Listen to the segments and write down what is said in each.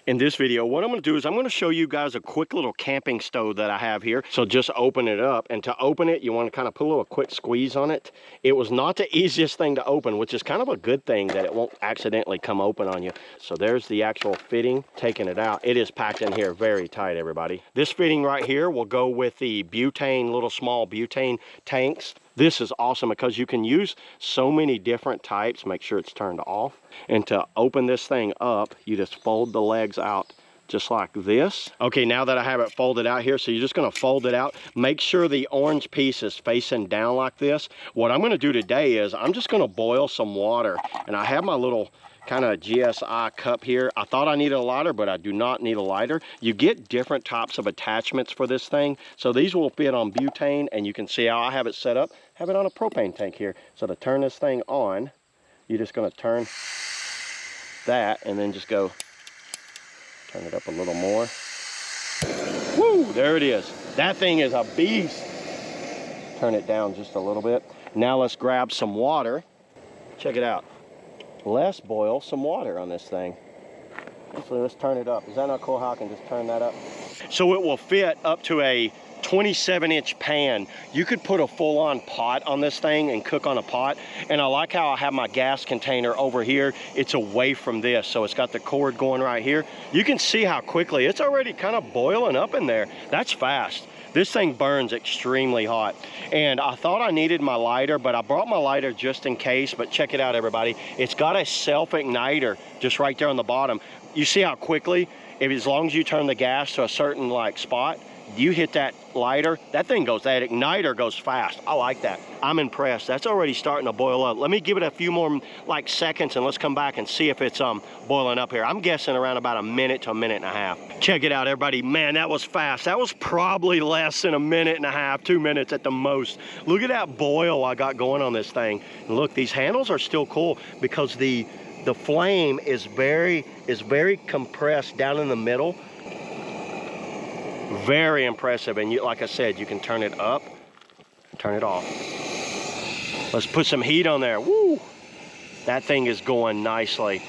In this video, what I'm going to do is I'm going to show you guys a quick little camping stove that I have here. So just open it up, and to open it, you want to kind of put a little quick squeeze on it. It was not the easiest thing to open, which is kind of a good thing that it won't accidentally come open on you. So there's the actual fitting, taking it out. It is packed in here very tight, everybody. This fitting right here will go with the butane, little small butane tanks. This is awesome because you can use so many different types. Make sure it's turned off. And to open this thing up, you just fold the legs out just like this. Okay, now that I have it folded out here, so you're just gonna fold it out. Make sure the orange piece is facing down like this. What I'm gonna do today is I'm just gonna boil some water. And I have my little kind of GSI cup here. I thought I needed a lighter, but I do not need a lighter. You get different types of attachments for this thing. So these will fit on butane, and you can see how I have it set up. Have it on a propane tank here. So to turn this thing on, you're just gonna turn that and then just go, turn it up a little more. Woo, there it is. That thing is a beast. Turn it down just a little bit. Now let's grab some water. Check it out. Let's boil some water on this thing. So let's turn it up. Is that not cool how I can just turn that up? So it will fit up to a 27-inch pan. You could put a full-on pot on this thing and cook on a pot. And I like how I have my gas container over here. It's away from this, so it's got the cord going right here. You can see how quickly it's already kind of boiling up in there. That's fast. This thing burns extremely hot. And I thought I needed my lighter, but I brought my lighter just in case. But check it out, everybody. It's got a self-igniter just right there on the bottom. You see how quickly, as long as you turn the gas to a certain spot, you hit that lighter, that igniter goes fast. I like that. I'm impressed. That's already starting to boil up. Let me give it a few more seconds and let's come back and see if it's boiling up here. I'm guessing around about a minute to a minute and a half. Check it out, everybody. Man, that was fast. That was probably less than a minute and a half, 2 minutes at the most. Look at that boil I got going on this thing. And look, these handles are still cool because the flame is very compressed down in the middle. Very impressive. And like I said, you can turn it up, turn it off. Let's put some heat on there. Woo! That thing is going nicely.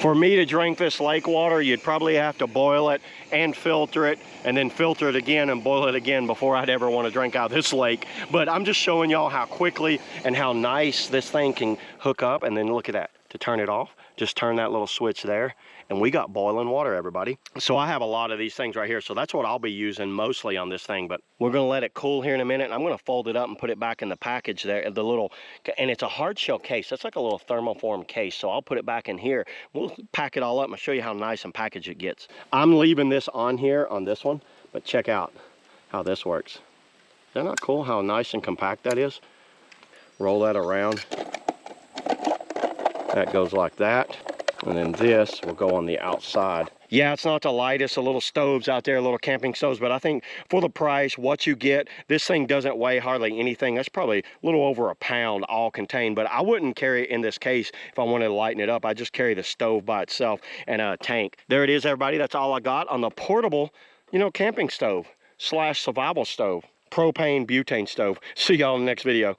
For me to drink this lake water, you'd probably have to boil it and filter it, and then filter it again and boil it again before I'd ever want to drink out of this lake. But I'm just showing y'all how quickly and how nice this thing can hook up. And then look at that. To turn it off, just turn that little switch there, and we got boiling water, everybody. So I have a lot of these things right here, so that's what I'll be using mostly on this thing. But we're gonna let it cool here in a minute, and I'm gonna fold it up and put it back in the package there, and it's a hard shell case. That's like a little thermoform case, so I'll put it back in here. We'll pack it all up and show you how nice and packaged it gets. I'm leaving this on here on this one, but check out how this works. Is that not cool how nice and compact that is? Roll that around. That goes like that, and then this will go on the outside. Yeah, it's not the lightest of little stoves out there, little camping stoves, but I think for the price, what you get, this thing doesn't weigh hardly anything. That's probably a little over a pound all contained, but I wouldn't carry it in this case if I wanted to lighten it up. I just carry the stove by itself and a tank. There it is, everybody. That's all I got on the portable, camping stove / survival stove, propane butane stove. See y'all in the next video.